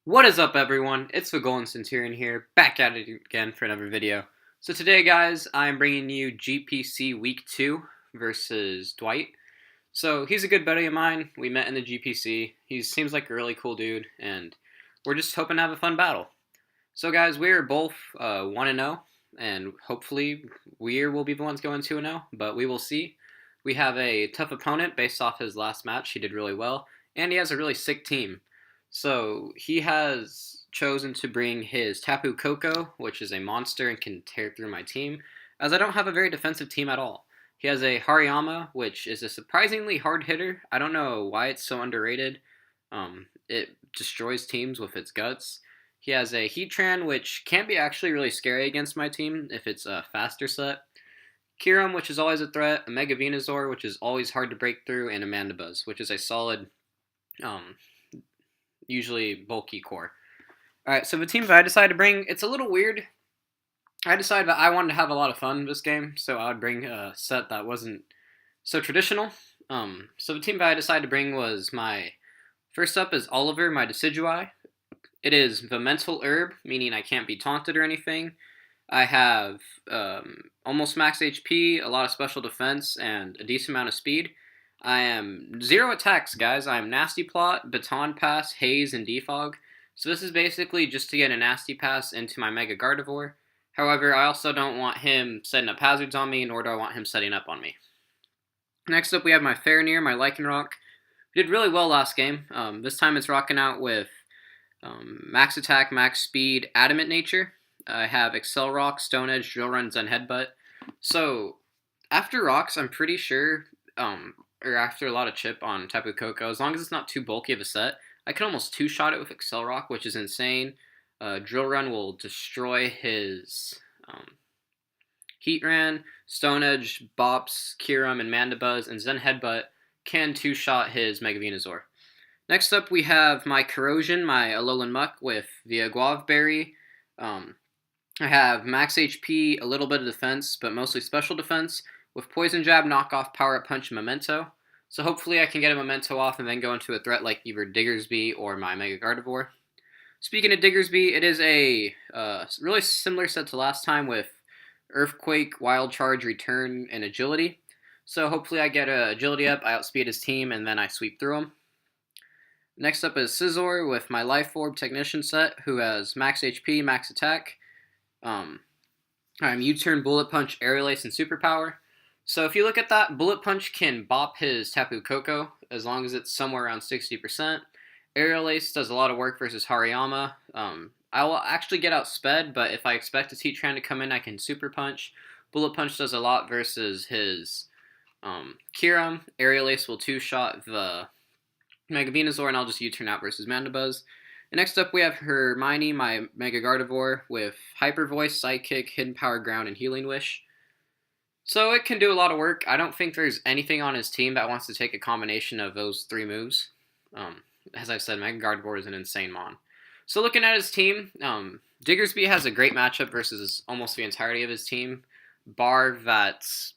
What is up, everyone? It's the Golden Centurion here, back at it again for another video. So today, guys, I'm bringing you GPC Week 2 versus Dwight. So he's a good buddy of mine. We met in the GPC. He seems like a really cool dude, and we're just hoping to have a fun battle. So, guys, we're both 1-0, and hopefully we will be the ones going 2-0, but we will see. We have a tough opponent based off his last match. He did really well, and he has a really sick team. So he has chosen to bring his Tapu Koko, which is a monster and can tear through my team, as I don't have a very defensive team at all. He has a Hariyama, which is a surprisingly hard hitter. I don't know why it's so underrated. It destroys teams with its guts. He has a Heatran, which can be actually really scary against my team if it's a faster set. Kyurem, which is always a threat. A Mega Venusaur, which is always hard to break through. And a Mandibuzz, which is a solid, usually bulky core. Alright, so the team that I decided to bring, it's a little weird. I decided that I wanted to have a lot of fun this game, so I would bring a set that wasn't so traditional. So the team that I decided to bring was first up is Oliver, my Decidueye. It is the Mental Herb, meaning I can't be taunted or anything. I have almost max HP, a lot of special defense, and a decent amount of speed. I am 0 attacks, guys. I am Nasty Plot, Baton Pass, Haze, and Defog. So this is basically just to get a Nasty Pass into my Mega Gardevoir. However, I also don't want him setting up hazards on me, nor do I want him setting up on me. Next up, we have my Fairnier, my Lycanroc. Did really well last game. This time it's rocking out with max attack, max speed, adamant nature. I have Excel Rock, Stone Edge, Drill Run, Zen Headbutt. So after rocks, I'm pretty sure, or after a lot of chip on Tapu Koko, as long as it's not too bulky of a set, I can almost two-shot it with Excel Rock, which is insane. Drill Run will destroy his Heatran. Stone Edge, Bops, Kyurem, and Mandibuzz, and Zen Headbutt can two-shot his Mega Venusaur. Next up, we have my Corrosion, my Alolan Muck with the Aguav Berry. I have max HP, a little bit of defense, but mostly special defense, with Poison Jab, Knockoff, Power Up Punch, and Memento. So hopefully I can get a Memento off and then go into a threat like either Diggersby or my Mega Gardevoir. Speaking of Diggersby, it is a really similar set to last time with Earthquake, Wild Charge, Return, and Agility. So hopefully I get Agility up, I outspeed his team, and then I sweep through him. Next up is Scizor with my Life Orb Technician set, who has max HP, max attack. I'm U-Turn, Bullet Punch, Aerial Ace, and Superpower. So if you look at that, Bullet Punch can bop his Tapu Koko as long as it's somewhere around 60%. Aerial Ace does a lot of work versus Hariyama. I will actually get outsped, but if I expect his Heatran to come in, I can Super Punch. Bullet Punch does a lot versus his Kyurem. Aerial Ace will two-shot the Mega Venusaur, and I'll just U-turn out versus Mandibuzz. And next up, we have Hermione, my Mega Gardevoir, with Hyper Voice, Psychic, Hidden Power Ground, and Healing Wish. So it can do a lot of work. I don't think there's anything on his team that wants to take a combination of those three moves. As I've said, Mega Gardevoir is an insane mon. So looking at his team, Diggersby has a great matchup versus almost the entirety of his team, bar that's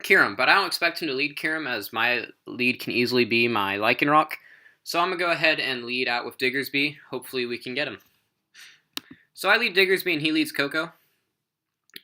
Kyurem. But I don't expect him to lead Kyurem, as my lead can easily be my Lycanroc. So I'm going to go ahead and lead out with Diggersby. Hopefully we can get him. So I lead Diggersby and he leads Koko.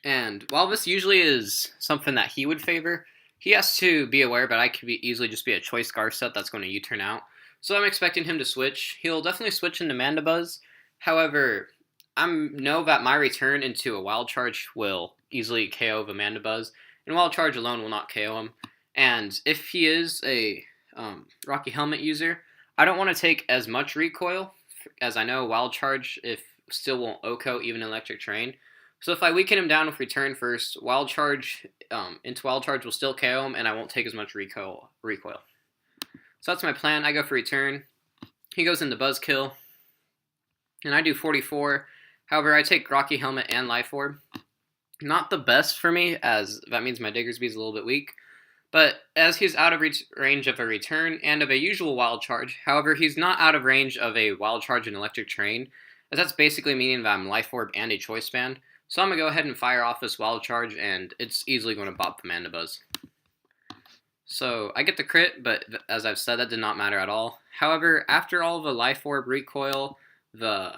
And while this usually is something that he would favor, he has to be aware that I could easily just be a Choice Scarf set that's going to U-turn out. So I'm expecting him to switch. He'll definitely switch into Mandibuzz. However, I know that my return into a Wild Charge will easily KO the Mandibuzz, and Wild Charge alone will not KO him. And if he is a Rocky Helmet user, I don't want to take as much recoil, as I know Wild Charge still won't OHKO even Electric Terrain. So if I weaken him down with Return first, Wild Charge into Wild Charge will still KO him, and I won't take as much recoil. So that's my plan. I go for Return. He goes into Buzzkill, and I do 44. However, I take Rocky Helmet and Life Orb. Not the best for me, as that means my Diggersby is a little bit weak. But as he's out of range of a Return and of a usual Wild Charge, however, he's not out of range of a Wild Charge and Electric Terrain, as that's basically meaning that I'm Life Orb and a Choice Band. So I'm going to go ahead and fire off this Wild Charge, and it's easily going to bop the Mandibuzz. So I get the crit, but as I've said, that did not matter at all. However, after all the Life Orb recoil, the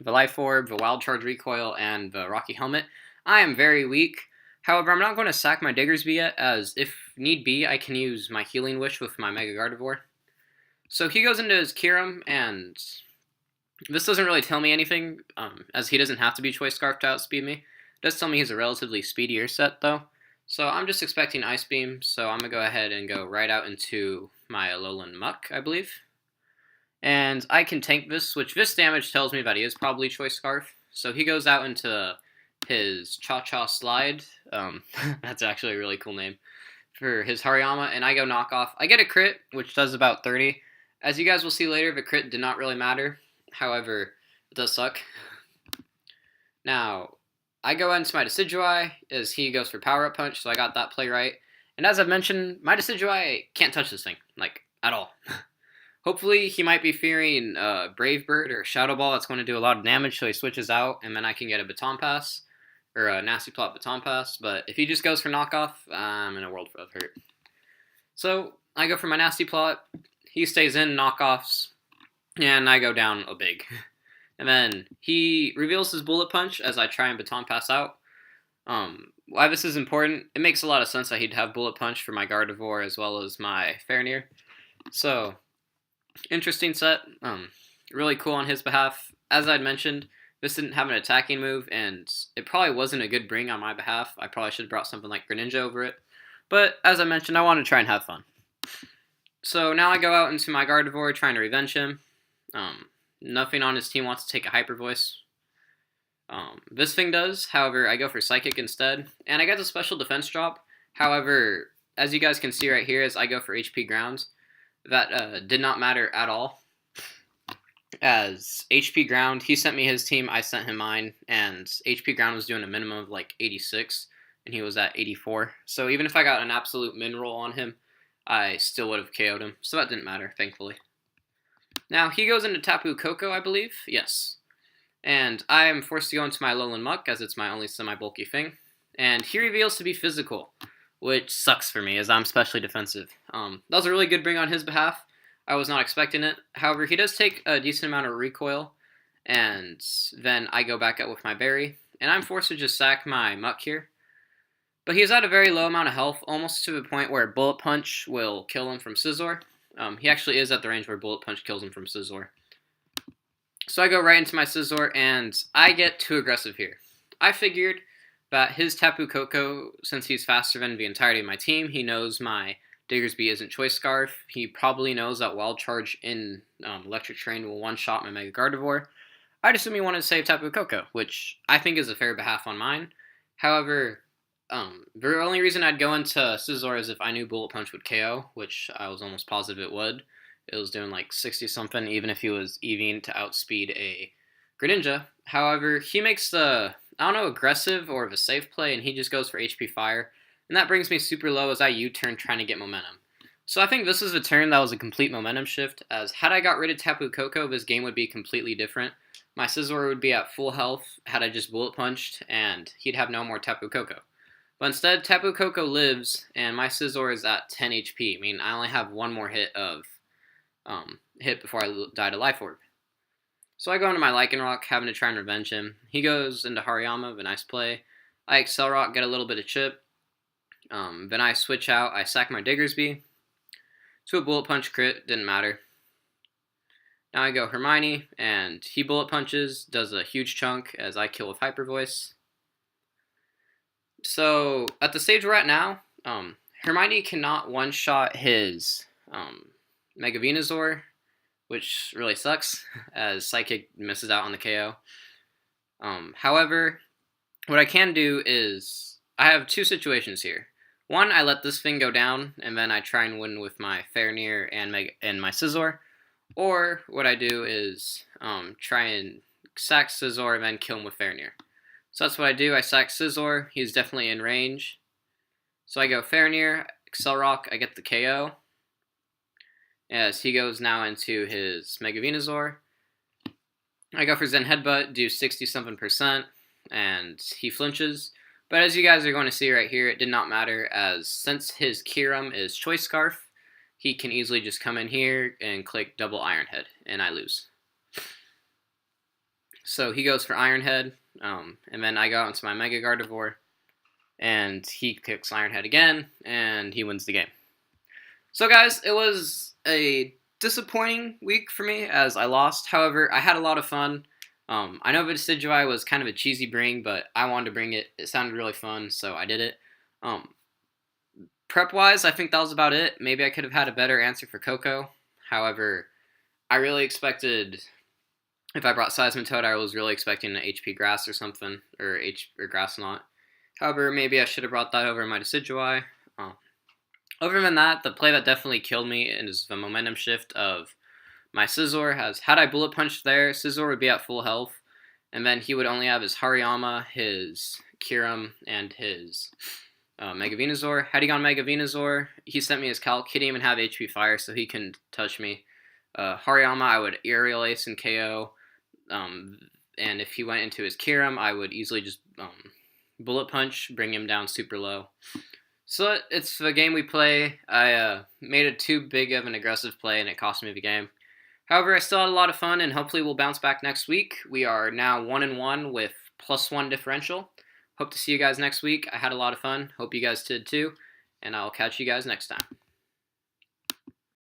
Life Orb, the Wild Charge Recoil, and the Rocky Helmet. I am very weak. However, I'm not going to sack my Diggersby yet, as if need be, I can use my Healing Wish with my Mega Gardevoir. So he goes into his Kyurem, and this doesn't really tell me anything, as he doesn't have to be Choice Scarf to outspeed me. It does tell me he's a relatively speedier set, though. So I'm just expecting Ice Beam, so I'm going to go ahead and go right out into my Alolan Muck, I believe. And I can tank this, which this damage tells me that he is probably Choice Scarf. So he goes out into his Cha-Cha Slide. That's actually a really cool name for his Hariyama, and I go Knock Off. I get a crit, which does about 30. As you guys will see later, the crit did not really matter. However, it does suck. Now, I go into my Decidueye as he goes for Power Up Punch, so I got that play right. And as I've mentioned, my Decidueye can't touch this thing, like, at all. Hopefully, he might be fearing Brave Bird or Shadow Ball that's going to do a lot of damage, so he switches out, and then I can get a Baton Pass, or a Nasty Plot Baton Pass. But if he just goes for Knockoff, I'm in a world of hurt. So, I go for my Nasty Plot, he stays in, Knockoffs, and I go down a big. And then he reveals his Bullet Punch as I try and Baton Pass out. Why this is important, it makes a lot of sense that he'd have Bullet Punch for my Gardevoir as well as my Fairnier. So, interesting set. Really cool on his behalf. As I'd mentioned, this didn't have an attacking move, and it probably wasn't a good bring on my behalf. I probably should have brought something like Greninja over it. But, as I mentioned, I want to try and have fun. So now I go out into my Gardevoir trying to revenge him. Nothing on his team wants to take a Hyper Voice. This thing does, however, I go for Psychic instead, and I get the special defense drop. However, as you guys can see right here, as I go for HP Ground, that did not matter at all. As HP Ground, he sent me his team, I sent him mine, and HP Ground was doing a minimum of like 86, and he was at 84. So even if I got an absolute min roll on him, I still would have KO'd him, so that didn't matter, thankfully. Now, he goes into Tapu Koko, I believe. Yes. And I am forced to go into my Alolan Muck, as it's my only semi-bulky thing. And he reveals to be physical, which sucks for me, as I'm specially defensive. That was a really good bring on his behalf. I was not expecting it. However, he does take a decent amount of recoil, and then I go back out with my berry, and I'm forced to just sack my Muck here. But he's at a very low amount of health, almost to the point where Bullet Punch will kill him from Scizor. He actually is at the range where Bullet Punch kills him from Scizor. So I go right into my Scizor, and I get too aggressive here. I figured that his Tapu Koko, since he's faster than the entirety of my team, he knows my Diggersby isn't Choice Scarf. He probably knows that Wild Charge in Electric Terrain will one-shot my Mega Gardevoir. I'd assume he wanted to save Tapu Koko, which I think is a fair behalf on mine. However, the only reason I'd go into Scizor is if I knew Bullet Punch would KO, which I was almost positive it would. It was doing like 60-something, even if he was EVing to outspeed a Greninja. However, he makes the, I don't know, aggressive or the safe play, and he just goes for HP Fire. And that brings me super low as I U-turn trying to get momentum. So I think this is a turn that was a complete momentum shift, as had I got rid of Tapu Koko, this game would be completely different. My Scizor would be at full health had I just Bullet Punched, and he'd have no more Tapu Koko. But instead, Tapu Koko lives, and my Scizor is at 10 HP. I mean, I only have one more hit before I die to Life Orb. So I go into my Lycanroc, having to try and revenge him. He goes into Hariyama, a nice play. I Excel Rock, get a little bit of chip. Then I switch out, I sack my Diggersby. To a Bullet Punch crit, didn't matter. Now I go Hermione, and he Bullet Punches, does a huge chunk as I kill with Hyper Voice. So, at the stage we're at now, Hermione cannot one-shot his Mega Venusaur, which really sucks, as Psychic misses out on the KO. However, what I can do is, I have two situations here. One, I let this thing go down, and then I try and win with my Fairnier and my Scizor. Or, what I do is try and sack Scizor and then kill him with Fairnier. So that's what I do. I sack Scizor. He's definitely in range. So I go Fairnier, Excel Rock, I get the KO. As he goes now into his Mega Venusaur. I go for Zen Headbutt, do 60-something%, and he flinches. But as you guys are going to see right here, it did not matter, as since his Kyurem is Choice Scarf, he can easily just come in here and click double Iron Head, and I lose. So he goes for Iron Head, and then I go out into my Mega Gardevoir, and he kicks Iron Head again, and he wins the game. So guys, it was a disappointing week for me as I lost. However, I had a lot of fun. I know Decidueye was kind of a cheesy bring, but I wanted to bring it. It sounded really fun, so I did it. Prep-wise, I think that was about it. Maybe I could have had a better answer for Coco. However, I really expected, if I brought Seismitoad, I was really expecting an HP Grass or something, or Grass Knot. However, maybe I should have brought that over my Decidueye. Other than that, the play that definitely killed me is the momentum shift of my Scizor. Had I Bullet Punch there, Scizor would be at full health, and then he would only have his Hariyama, his Kyurem, and his Mega Venusaur. Had he gone Mega Venusaur, he sent me his Calc. He didn't even have HP Fire, so he couldn't touch me. Hariyama, I would Aerial Ace and KO, and if he went into his Kyurem, I would easily just Bullet Punch, bring him down super low. So it's the game we play. I made it too big of an aggressive play, and it cost me the game. However, I still had a lot of fun, and hopefully we'll bounce back next week. We are now 1-1 with +1 differential. Hope to see you guys next week. I had a lot of fun. Hope you guys did too, and I'll catch you guys next time.